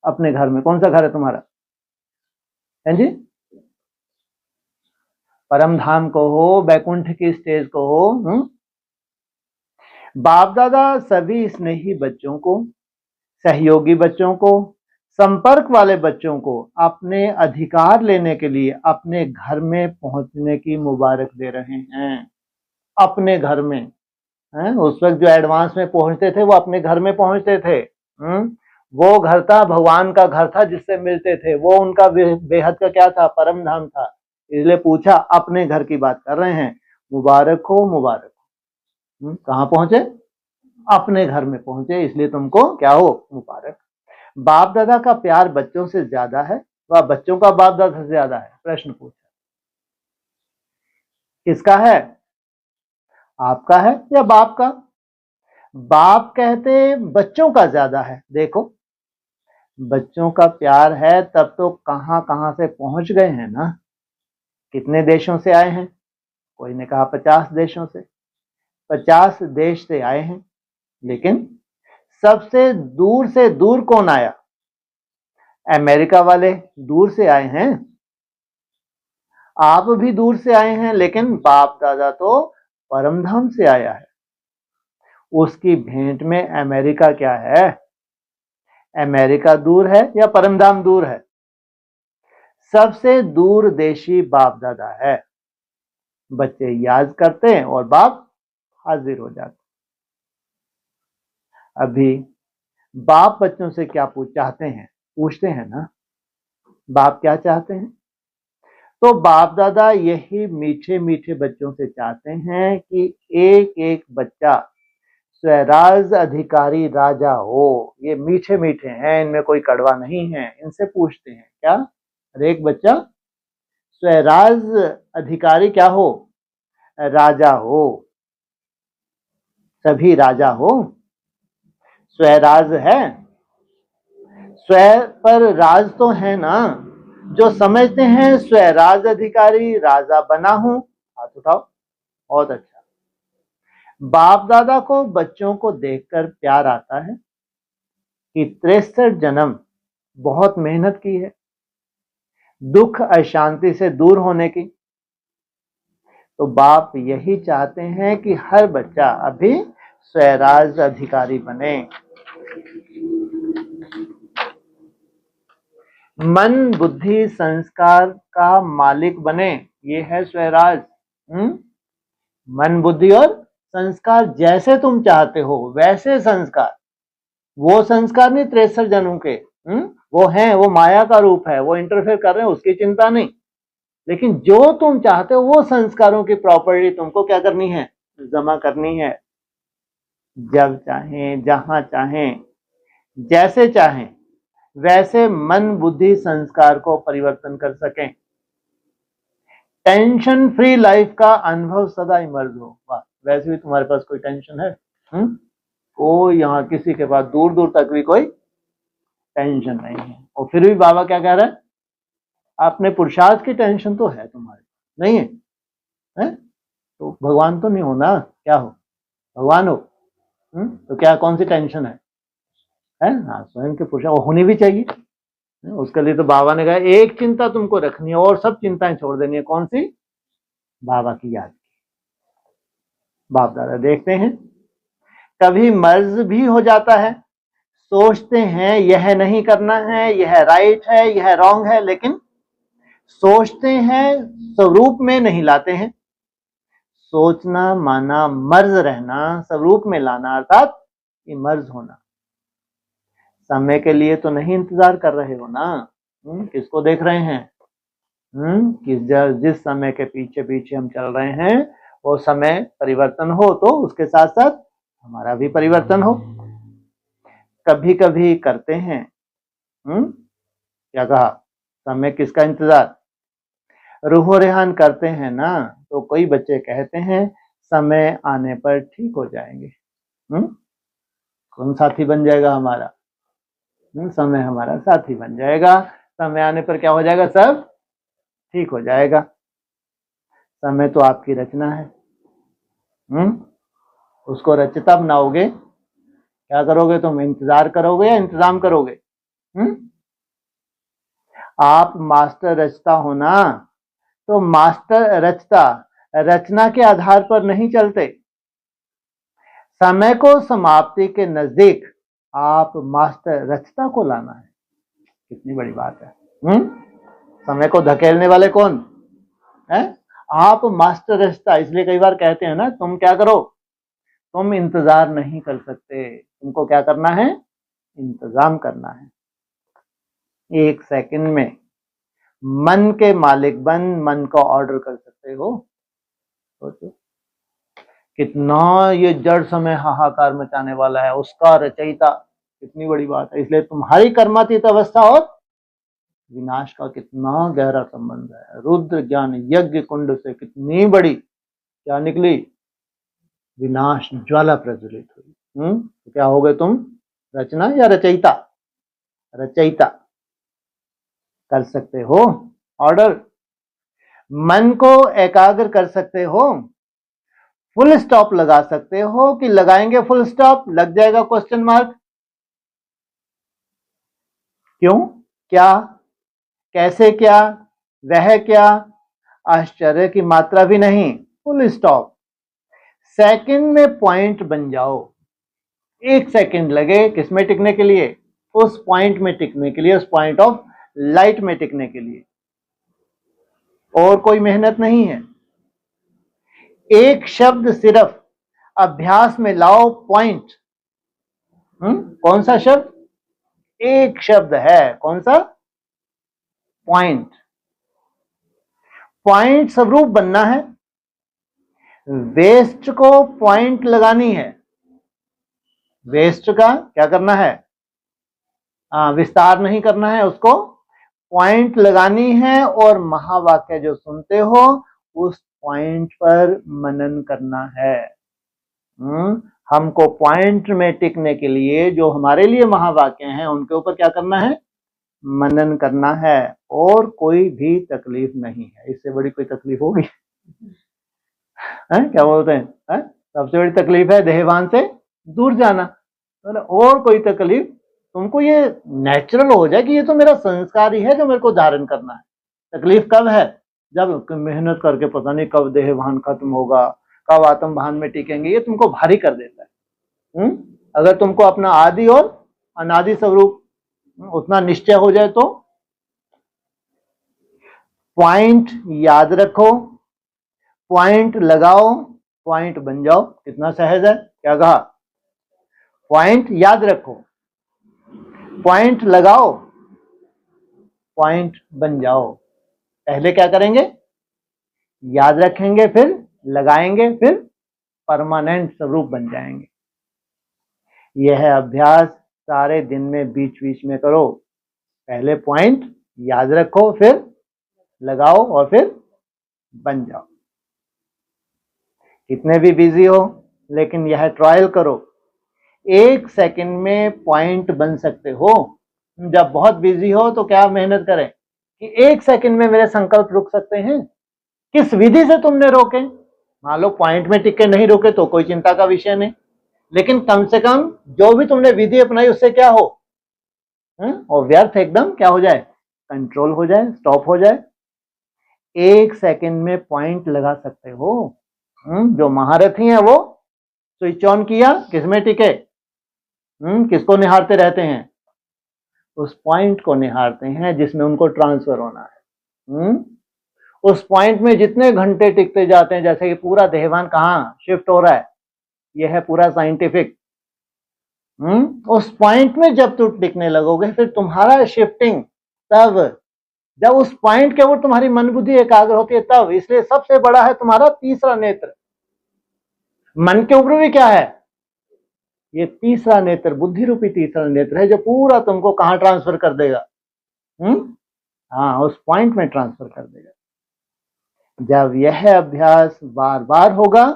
अपने घर में। कौन सा घर है तुम्हारा? हैं जी, परम धाम को हो, बैकुंठ की स्टेज को हो। बाप दादा सभी स्नेही बच्चों को, सहयोगी बच्चों को, संपर्क वाले बच्चों को अपने अधिकार लेने के लिए अपने घर में पहुंचने की मुबारक दे रहे हैं। अपने घर में है। उस वक्त जो एडवांस में पहुंचते थे वो अपने घर में पहुंचते थे। वो घर था, भगवान का घर था, जिससे मिलते थे। वो उनका बेहद का क्या था? परम धाम था। इसलिए पूछा, अपने घर की बात कर रहे हैं। मुबारक हो, मुबारक हो। कहाँ पहुंचे? अपने घर में पहुंचे, इसलिए तुमको क्या हो? मुबारक। बाप दादा का प्यार बच्चों से ज्यादा है व बच्चों का बाप दादा से ज्यादा है? प्रश्न पूछा। किसका है? आपका है या बाप का? बाप कहते बच्चों का ज्यादा है। देखो, बच्चों का प्यार है तब तो कहां कहां से पहुंच गए हैं ना। कितने देशों से आए हैं? कोई ने कहा 50 देशों से। 50 देश से आए हैं, लेकिन सबसे दूर से दूर कौन आया? अमेरिका वाले दूर से आए हैं। आप भी दूर से आए हैं, लेकिन बाप दादा तो परमधाम से आया है। उसकी भेंट में अमेरिका क्या है? अमेरिका दूर है या परमधाम दूर है? सबसे दूर देशी बाप दादा है। बच्चे याद करते हैं और बाप हाजिर हो जाते। अभी बाप बच्चों से क्या चाहते हैं? पूछते हैं ना, बाप क्या चाहते हैं? तो बाप दादा यही मीठे मीठे बच्चों से चाहते हैं कि एक एक बच्चा स्वराज अधिकारी राजा हो। ये मीठे मीठे हैं, इनमें कोई कड़वा नहीं है। इनसे पूछते हैं क्या? हर एक बच्चा स्वराज अधिकारी क्या हो? राजा हो। सभी राजा हो। स्वराज है। स्व पर राज तो है ना। जो समझते हैं स्वराज अधिकारी राजा बना हूं, हाथ उठाओ। बहुत अच्छा। बाप दादा को बच्चों को देखकर प्यार आता है कि 63 जन्म बहुत मेहनत की है दुख अशांति से दूर होने की। तो बाप यही चाहते हैं कि हर बच्चा अभी स्वराज अधिकारी बने। मन बुद्धि संस्कार का मालिक बने, ये है स्वराज। मन बुद्धि और संस्कार जैसे तुम चाहते हो वैसे संस्कार। वो संस्कार नहीं 63 जन्मों के, वो हैं, वो माया का रूप है, वो इंटरफेयर कर रहे हैं, उसकी चिंता नहीं। लेकिन जो तुम चाहते हो वो संस्कारों की प्रॉपर्टी तुमको क्या करनी है? जमा करनी है। जब चाहें, जहां चाहें, जैसे चाहें वैसे मन बुद्धि संस्कार को परिवर्तन कर सकें। टेंशन फ्री लाइफ का अनुभव सदा इमर्ज हो। वाह, वैसे भी तुम्हारे पास कोई टेंशन है? कोई यहाँ किसी के पास दूर दूर तक भी कोई टेंशन नहीं है। और फिर भी बाबा क्या कह रहा है? अपने पुरुषार्थ की टेंशन तो है तुम्हारी, नहीं है? तो भगवान तो नहीं हो ना, क्या हो? भगवान हो। तो क्या कौन सी टेंशन है? हाँ, स्वयं के पुरुषार्थ होनी भी चाहिए। उसके लिए तो बाबा ने कहा एक चिंता तुमको रखनी है और सब चिंताएं छोड़ देनी है। कौन सी? बाबा की याद की। बाप दादा देखते हैं कभी मर्ज भी हो जाता है। सोचते हैं यह नहीं करना है, यह राइट है, यह रॉन्ग है, लेकिन सोचते हैं स्वरूप में नहीं लाते हैं। सोचना माना मर्ज रहना, स्वरूप में लाना अर्थात इमर्ज होना। समय के लिए तो नहीं इंतजार कर रहे हो ना। किसको देख रहे हैं? जिस समय के पीछे पीछे हम चल रहे हैं वो समय परिवर्तन हो तो उसके साथ साथ हमारा भी परिवर्तन हो। कभी कभी करते हैं क्या कहा? समय किसका इंतजार? रूहो रेहान करते हैं ना। तो कोई बच्चे कहते हैं समय आने पर ठीक हो जाएंगे। कौन साथी बन जाएगा हमारा? समय हमारा साथी बन जाएगा। समय आने पर क्या हो जाएगा? सब ठीक हो जाएगा। समय तो आपकी रचना है। उसको रचता बनाओगे। क्या करोगे तुम? इंतजार करोगे या इंतजाम करोगे? आप मास्टर रचता हो ना, तो मास्टर रचता रचना के आधार पर नहीं चलते। समय को समाप्ति के नजदीक आप मास्टर रचता को लाना है। कितनी बड़ी बात है। समय को धकेलने वाले कौन है? आप मास्टर रचता। इसलिए कई बार कहते हैं ना, तुम क्या करो? तुम इंतजार नहीं कर सकते, तुमको क्या करना है? इंतजाम करना है। एक सेकंड में मन के मालिक बन मन को ऑर्डर कर सकते हो। सोचो कितना ये जड़ समय हाहाकार मचाने वाला है, उसका रचयिता। कितनी बड़ी बात है। इसलिए तुम्हारी कर्मातीत अवस्था और विनाश का कितना गहरा संबंध है। रुद्र ज्ञान यज्ञ कुंड से कितनी बड़ी क्या निकली? विनाश ज्वाला प्रज्वलित हुई। तो क्या हो गए तुम? रचना या रचयिता? रचयिता कर सकते हो, ऑर्डर। मन को एकाग्र कर सकते हो, फुल स्टॉप लगा सकते हो कि लगाएंगे फुल स्टॉप लग जाएगा क्वेश्चन मार्क? क्यों, क्या, कैसे, क्या, वह क्या, आश्चर्य की मात्रा भी नहीं, फुल स्टॉप। सेकंड में पॉइंट बन जाओ, 1 सेकंड लगे किसमें टिकने के लिए? उस पॉइंट में टिकने के लिए, उस पॉइंट ऑफ लाइट में टिकने के लिए, और कोई मेहनत नहीं है। एक शब्द सिर्फ अभ्यास में लाओ, पॉइंट। कौन सा शब्द? एक शब्द है, कौन सा? पॉइंट। पॉइंट स्वरूप बनना है, वेस्ट को पॉइंट लगानी है, वेस्ट का क्या करना है? विस्तार नहीं करना है, उसको पॉइंट लगानी है। और महावाक्य जो सुनते हो उस पॉइंट पर मनन करना है। हमको पॉइंट में टिकने के लिए जो हमारे लिए महावाक्य हैं उनके ऊपर क्या करना है? मनन करना है, और कोई भी तकलीफ नहीं है। इससे बड़ी कोई तकलीफ होगी? क्या बोलते हैं? सबसे बड़ी तकलीफ है देहभान से दूर जाना, और कोई तकलीफ तुमको ये नेचुरल हो जाए कि ये तो मेरा संस्कार ही है जो मेरे को धारण करना है। तकलीफ कब है? जब मेहनत करके पता नहीं कब देहभान खत्म होगा, कब आत्म भान में टिकेंगे, ये तुमको भारी कर देता है। अगर तुमको अपना आदि और अनादि स्वरूप उतना निश्चय हो जाए तो पॉइंट याद रखो, पॉइंट लगाओ, पॉइंट बन जाओ। कितना सहज है, क्या कहा? पॉइंट याद रखो, पॉइंट लगाओ, पॉइंट बन जाओ। पहले क्या करेंगे? याद रखेंगे, फिर लगाएंगे, फिर परमानेंट स्वरूप बन जाएंगे। यह अभ्यास सारे दिन में बीच बीच में करो। पहले पॉइंट याद रखो, फिर लगाओ, और फिर बन जाओ। कितने भी बिजी हो, लेकिन यह ट्रायल करो। 1 सेकंड में पॉइंट बन सकते हो। जब बहुत बिजी हो तो क्या मेहनत करें कि 1 सेकंड में मेरे संकल्प रुक सकते हैं। किस विधि से तुमने रोके? मान लो पॉइंट में टिक के नहीं रोके तो कोई चिंता का विषय नहीं, लेकिन कम से कम जो भी तुमने विधि अपनाई उससे क्या हो, और व्यर्थ एकदम क्या हो जाए? कंट्रोल हो जाए, स्टॉप हो जाए। 1 सेकंड में पॉइंट लगा सकते हो। जो महारथी हैं वो स्विच ऑन किया, किसमें टिके? किसको निहारते रहते हैं? उस पॉइंट को निहारते हैं जिसमें उनको ट्रांसफर होना है। उस पॉइंट में जितने घंटे टिकते जाते हैं, जैसे कि पूरा देहभान कहाँ शिफ्ट हो रहा है, यह है पूरा साइंटिफिक। उस पॉइंट में जब तुम टिकने लगोगे, फिर तुम्हारा शिफ्टिंग तब, जब उस पॉइंट के ऊपर तुम्हारी मन बुद्धि एकाग्र होती है तब। इसलिए सबसे बड़ा है तुम्हारा तीसरा नेत्र। मन के ऊपर भी क्या है? ये तीसरा नेत्र, बुद्धि रूपी तीसरा नेत्र है, जो पूरा तुमको कहां ट्रांसफर कर देगा? उस पॉइंट में ट्रांसफर कर देगा। जब यह अभ्यास बार बार होगा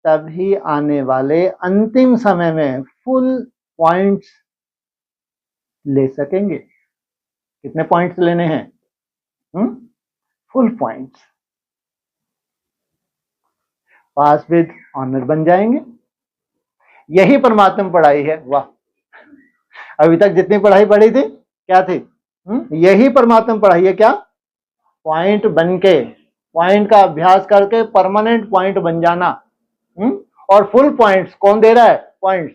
तभी आने वाले अंतिम समय में फुल पॉइंट्स ले सकेंगे। कितने पॉइंट्स लेने हैं? Full points. Pass with honour बन जाएंगे। यही परमात्मा पढ़ाई है। वाह, अभी तक जितनी पढ़ाई पढ़ी थी क्या थी? यही परमात्मा पढ़ाई है। क्या? पॉइंट बन के, पॉइंट का अभ्यास करके परमानेंट पॉइंट बन जाना। और फुल पॉइंट्स कौन दे रहा है? पॉइंट्स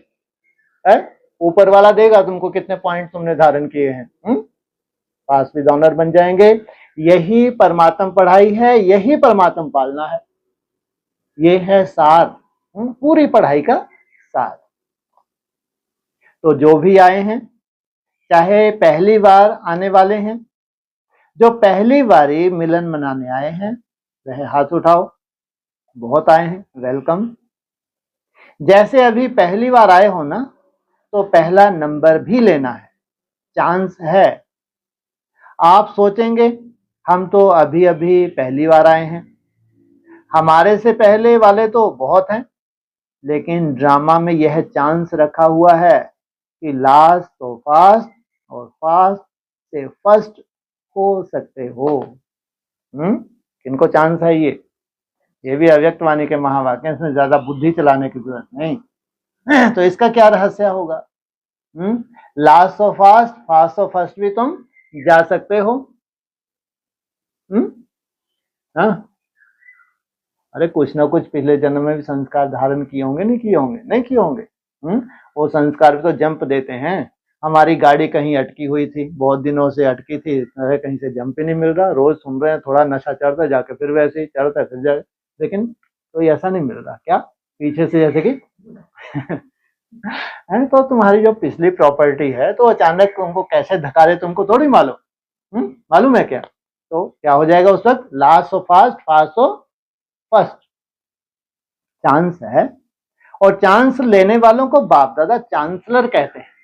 है ऊपर वाला देगा तुमको, कितने पॉइंट तुमने धारण किए हैं। पास विद ऑनर बन जाएंगे। यही परमात्मा पढ़ाई है, यही परमात्मा पालना है। ये है सार, पूरी पढ़ाई का सार। तो जो भी आए हैं, चाहे पहली बार आने वाले हैं, जो पहली बारी मिलन मनाने आए हैं वह हाथ उठाओ। बहुत आए हैं, वेलकम। जैसे अभी पहली बार आए हो ना, तो पहला नंबर भी लेना है, चांस है। आप सोचेंगे हम तो अभी अभी पहली बार आए हैं, हमारे से पहले वाले तो बहुत हैं, लेकिन ड्रामा में यह चांस रखा हुआ है कि लास्ट तो फास्ट, और फास्ट से फर्स्ट हो सकते हो। किनको चांस है ये भी अव्यक्त वाणी के महावाक्य, इसमें ज्यादा बुद्धि चलाने की जरूरत नहीं। तो इसका क्या रहस्य होगा? Last of fast, fast of first भी तुम जा सकते हो। हाँ, अरे कुछ ना कुछ पिछले जन्म में भी संस्कार धारण किए होंगे, नहीं किए होंगे? नहीं किए होंगे। वो संस्कार भी तो जंप देते हैं। हमारी गाड़ी कहीं अटकी हुई थी, बहुत दिनों से अटकी थी, कहीं से जंप ही नहीं मिल रहा, रोज सुन रहे हैं, थोड़ा नशा चढ़ता, जाके फिर वैसे ही चढ़ता फिर जाए, लेकिन कोई ऐसा नहीं मिल रहा। क्या पीछे से जैसे कि है, तो तुम्हारी जो पिछली प्रॉपर्टी है तो अचानक तुमको कैसे धक्का दे तुमको थोड़ी मालूम। मालूम है क्या? तो क्या हो जाएगा उस वक्त? Last of fast, fast of first. Chance है, और चांस लेने वालों को बाप दादा चांसलर कहते हैं।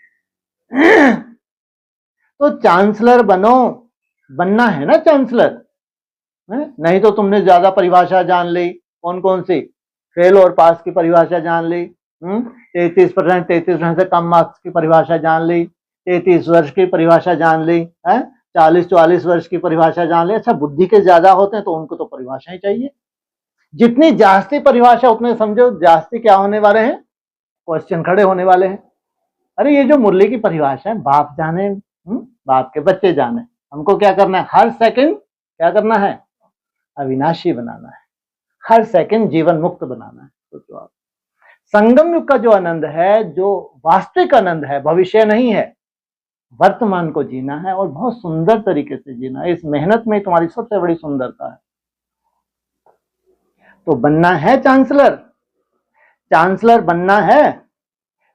तो चांसलर बनो, बनना है ना चांसलर। नहीं तो तुमने ज्यादा परिभाषा जान ली। कौन कौन सी? फेल और पास की परिभाषा जान ली, 33% 33% से कम मार्क्स की परिभाषा जान ली, 33 वर्ष की परिभाषा जान ली है, 40-44 वर्ष की परिभाषा जान ली। अच्छा, बुद्धि के ज्यादा होते हैं तो उनको तो परिभाषा ही चाहिए। जितनी जास्ती परिभाषा उतने समझो जास्ती क्या होने वाले हैं? क्वेश्चन खड़े होने वाले हैं। अरे ये जो मुरली की परिभाषा है, बाप जाने बाप के बच्चे जाने, हमको क्या करना है? हर सेकंड क्या करना है? अविनाशी बनाना है, हर सेकंड जीवन मुक्त बनाना है। सोचो आप, संगम युग का जो आनंद है, जो वास्तविक आनंद है, भविष्य नहीं है, वर्तमान को जीना है और बहुत सुंदर तरीके से जीना है। इस मेहनत में तुम्हारी सबसे बड़ी सुंदरता है। तो बनना है चांसलर, चांसलर बनना है।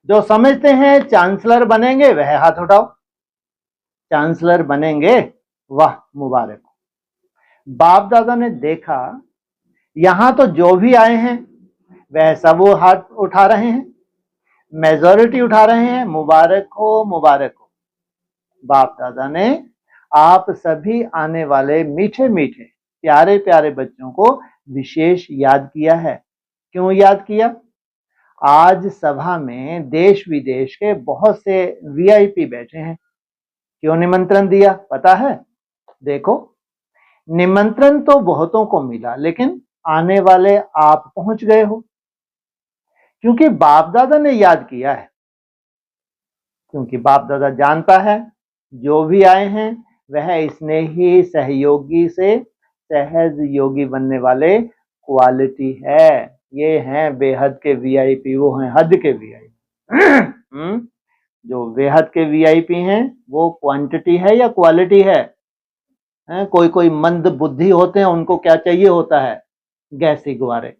जो समझते हैं चांसलर बनेंगे वह हाथ उठाओ। चांसलर बनेंगे, वाह मुबारक। बाप दादा ने देखा यहां तो जो भी आए हैं वह सब वो हाथ उठा रहे हैं, मेजॉरिटी उठा रहे हैं। मुबारक हो, मुबारक हो। बाप दादा ने आप सभी आने वाले मीठे मीठे प्यारे प्यारे बच्चों को विशेष याद किया है। क्यों याद किया? आज सभा में देश विदेश के बहुत से वीआईपी बैठे हैं। क्यों निमंत्रण दिया पता है? देखो, निमंत्रण तो बहुतों को मिला, लेकिन आने वाले आप पहुंच गए हो क्योंकि बाप दादा ने याद किया है। क्योंकि बाप दादा जानता है जो भी आए हैं वह स्नेही सहयोगी से सहज योगी बनने वाले क्वालिटी है। ये हैं बेहद के वीआईपी, वो हैं हद के वीआईपी। जो बेहद के वीआईपी हैं वो क्वांटिटी है या क्वालिटी है? कोई कोई मंद बुद्धि होते हैं, उनको क्या चाहिए होता है? गैसी गुब्बारे।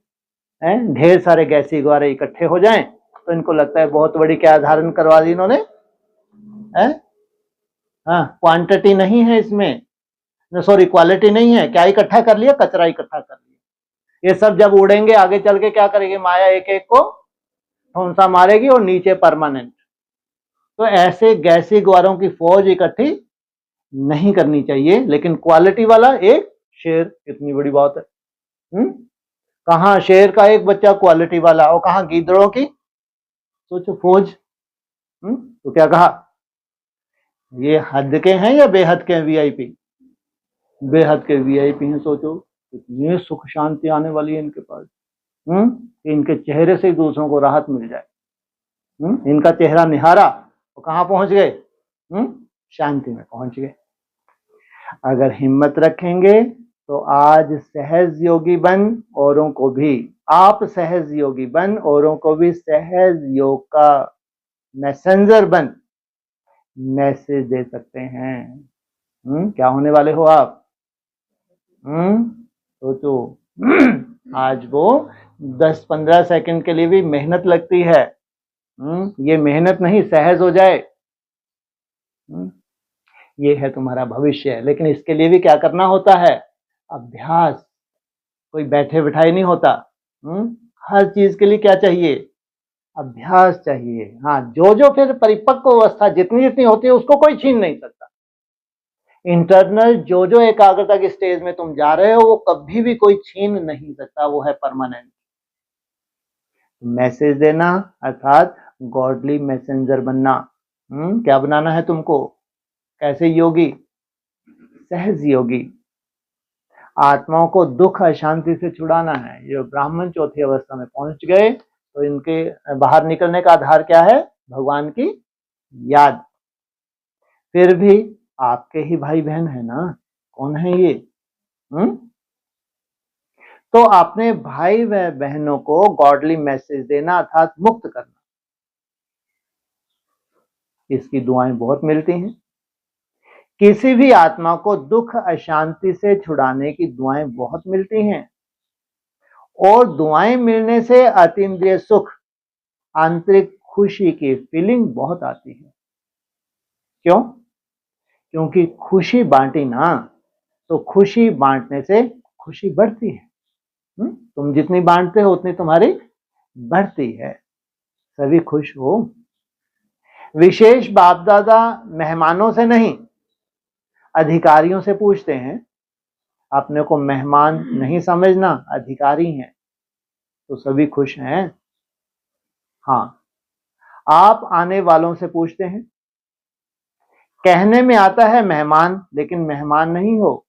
ढेर सारे गैसी गुब्बारे इकट्ठे हो जाएं तो इनको लगता है बहुत बड़ी क्या धारण करवा दी इन्होंने। हाँ, क्वांटिटी नहीं है इसमें, सॉरी क्वालिटी नहीं है। क्या इकट्ठा कर लिया? कचरा इकट्ठा कर लिया। ये सब जब उड़ेंगे आगे चल के क्या करेगी माया? एक एक को ठोंसा मारेगी और नीचे परमानेंट। तो ऐसे गैसी गुब्बारों की फौज इकट्ठी नहीं करनी चाहिए, लेकिन क्वालिटी वाला एक शेर, कितनी बड़ी बात है। कहां शेर का एक बच्चा क्वालिटी वाला और कहां गीदड़ों की सोचो फौज। तो क्या कहा? ये हद के हैं या बेहद के वीआईपी? बेहद के वीआईपी हैं। सोचो कितनी सुख शांति आने वाली है इनके पास। इनके चेहरे से ही दूसरों को राहत मिल जाए। इनका चेहरा निहारा तो कहां पहुंच गए? शांति में पहुंच गए। अगर हिम्मत रखेंगे तो आज सहज योगी बन औरों को भी, आप सहज योगी बन औरों को भी सहज योग का मैसेंजर बन मैसेज दे सकते हैं। क्या होने वाले हो आप? सोचो, आज वो 10-15 सेकंड के लिए भी मेहनत लगती है। ये मेहनत नहीं, सहज हो जाए। ये है तुम्हारा भविष्य, लेकिन इसके लिए भी क्या करना होता है? अभ्यास। कोई बैठे बिठाए नहीं होता। हर चीज के लिए क्या चाहिए? अभ्यास चाहिए। हाँ, जो जो फिर परिपक्व अवस्था जितनी जितनी होती है उसको कोई छीन नहीं सकता। इंटरनल जो जो एकाग्रता की स्टेज में तुम जा रहे हो वो कभी भी कोई छीन नहीं सकता, वो है परमानेंट। मैसेज देना अर्थात गॉडली मैसेंजर बनना। क्या बनाना है तुमको? कैसे योगी? सहज योगी। आत्माओं को दुख अशांति से छुड़ाना है। जो ब्राह्मण चौथी अवस्था में पहुंच गए तो इनके बाहर निकलने का आधार क्या है? भगवान की याद। फिर भी आपके ही भाई बहन है ना, कौन है ये? तो अपने भाई व बहनों को गॉडली मैसेज देना अर्थात मुक्त करना, इसकी दुआएं बहुत मिलती हैं। किसी भी आत्मा को दुख अशांति से छुड़ाने की दुआएं बहुत मिलती हैं, और दुआएं मिलने से अतीन्द्रिय सुख, आंतरिक खुशी की फीलिंग बहुत आती है। क्यों? क्योंकि खुशी बांटी ना, तो खुशी बांटने से खुशी बढ़ती है। तुम जितनी बांटते हो उतनी तुम्हारी बढ़ती है। सभी खुश हो। विशेष बाप दादा मेहमानों से नहीं, अधिकारियों से पूछते हैं। अपने को मेहमान नहीं समझना, अधिकारी हैं, तो सभी खुश हैं। हाँ, आप आने वालों से पूछते हैं। कहने में आता है मेहमान, लेकिन मेहमान नहीं हो,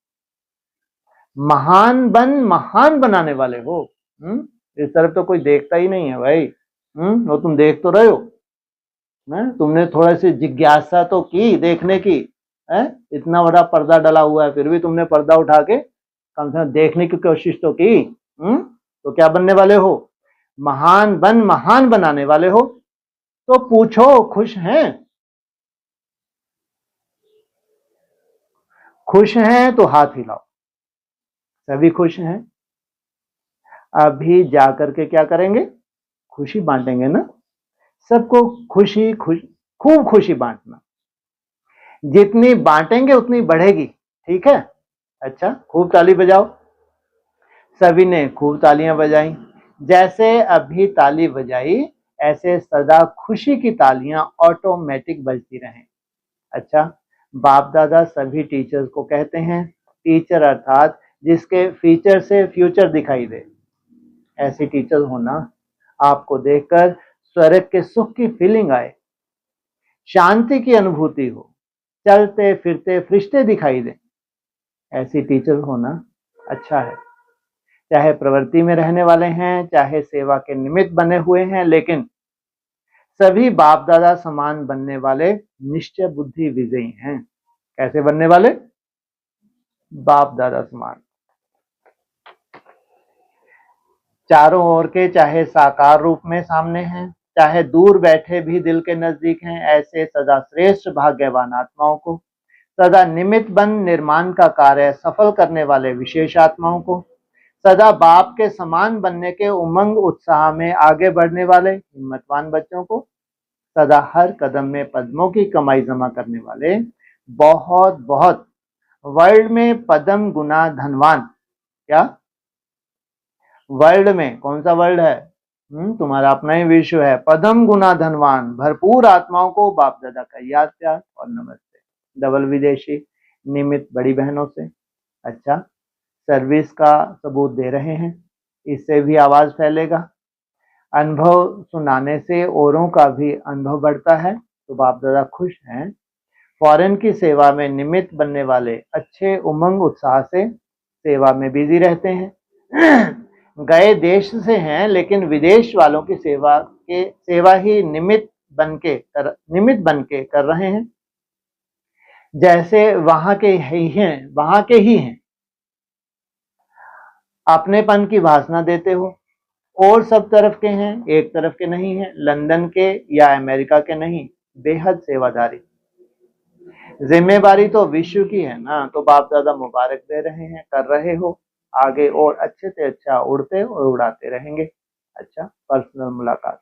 महान बनाने वाले हो। इस तरफ तो कोई देखता ही नहीं है भाई। वो तुम देख तो रहे हो ना? तुमने थोड़ा सी जिज्ञासा तो की देखने की है? इतना बड़ा पर्दा डला हुआ है, फिर भी तुमने पर्दा उठा के कम से कम देखने की कोशिश तो की। तो क्या बनने वाले हो? महान बनाने वाले हो। तो पूछो, खुश हैं? खुश हैं तो हाथ हिलाओ। सभी खुश हैं। अभी जाकर के क्या करेंगे? खुशी बांटेंगे ना। सबको खूब खुशी बांटना। जितनी बांटेंगे उतनी बढ़ेगी। ठीक है? अच्छा, खूब ताली बजाओ। सभी ने खूब तालियां बजाई। जैसे अभी ताली बजाई, ऐसे सदा खुशी की तालियां ऑटोमेटिक बजती रहें। अच्छा, बाप दादा सभी टीचर्स को कहते हैं, टीचर अर्थात जिसके फीचर से फ्यूचर दिखाई दे। ऐसी टीचर होना, आपको देखकर स्वर्ग के सुख की फीलिंग आए, शांति की अनुभूति हो, चलते फिरते फरिश्ते दिखाई दें। ऐसी टीचर होना अच्छा है। चाहे प्रवृत्ति में रहने वाले हैं, चाहे सेवा के निमित्त बने हुए हैं, लेकिन सभी बाप दादा समान बनने वाले निश्चय बुद्धि विजयी हैं। कैसे बनने वाले? बाप दादा समान। चारों ओर के चाहे साकार रूप में सामने हैं, चाहे दूर बैठे भी दिल के नजदीक हैं, ऐसे सदा श्रेष्ठ भाग्यवान आत्माओं को, सदा निमित्त बन निर्माण का कार्य सफल करने वाले विशेष आत्माओं को, सदा बाप के समान बनने के उमंग उत्साह में आगे बढ़ने वाले हिम्मतवान बच्चों को, सदा हर कदम में पद्मों की कमाई जमा करने वाले बहुत बहुत वर्ल्ड में पद्म गुना धनवान। क्या वर्ल्ड में? कौन सा वर्ल्ड है? तुम्हारा अपना ही विश्व है। पद्म गुना धनवान भरपूर आत्माओं को बाप दादा का याद प्यार और नमस्ते। डबल विदेशी निमित्त बड़ी बहनों से। अच्छा, सर्विस का सबूत दे रहे हैं, इससे भी आवाज फैलेगा। अनुभव सुनाने से औरों का भी अनुभव बढ़ता है, तो बाप दादा खुश हैं। फॉरेन की सेवा में निमित्त बनने वाले अच्छे उमंग उत्साह से सेवा में बिजी रहते हैं। गए देश से हैं, लेकिन विदेश वालों की सेवा ही निमित्त बन के कर रहे हैं। जैसे वहां के ही हैं। अपनेपन की भाषणा देते हो, और सब तरफ के हैं, एक तरफ के नहीं हैं, लंदन के या अमेरिका के नहीं। बेहद सेवादारी, जिम्मेवारी तो विश्व की है ना। तो बाप दादा मुबारक दे रहे हैं, कर रहे हो, आगे और अच्छे से अच्छा उड़ते और उड़ाते रहेंगे। अच्छा, पर्सनल मुलाकात।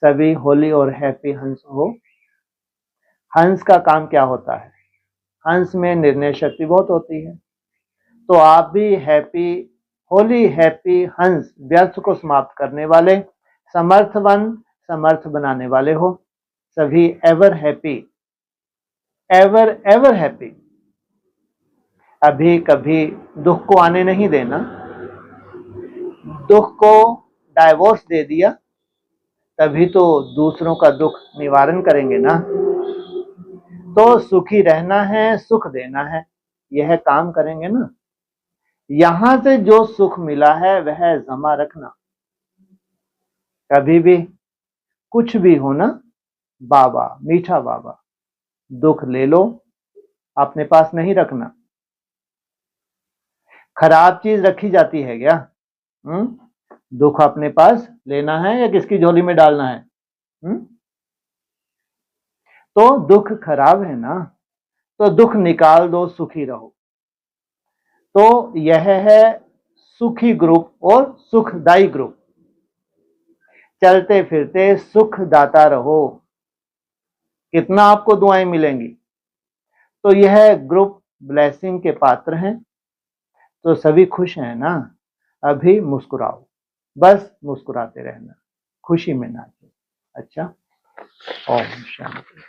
सभी होली और हैप्पी हंस हो। हंस का काम क्या होता है? हंस में निर्णय शक्ति बहुत होती है। तो आप भी होली हैप्पी हंस व्यर्थ को समाप्त करने वाले, समर्थ बनाने वाले हो। सभी एवर हैप्पी। अभी कभी दुख को आने नहीं देना। दुख को डाइवोर्स दे दिया, तभी तो दूसरों का दुख निवारण करेंगे ना। तो सुखी रहना है, सुख देना है, यह काम करेंगे ना। यहां से जो सुख मिला है वह जमा रखना। कभी भी कुछ भी हो ना, बाबा मीठा बाबा, दुख ले लो, अपने पास नहीं रखना। खराब चीज रखी जाती है क्या? दुख अपने पास लेना है या किसकी झोली में डालना है? तो दुख खराब है ना, तो दुख निकाल दो, सुखी रहो। तो यह है सुखी ग्रुप और सुखदाई ग्रुप। चलते फिरते सुख दाता रहो, कितना आपको दुआएं मिलेंगी। तो यह ग्रुप ब्लेसिंग के पात्र हैं। तो सभी खुश हैं ना? अभी मुस्कुराओ, बस मुस्कुराते रहना, खुशी में नाचो। अच्छा, ओम शांति।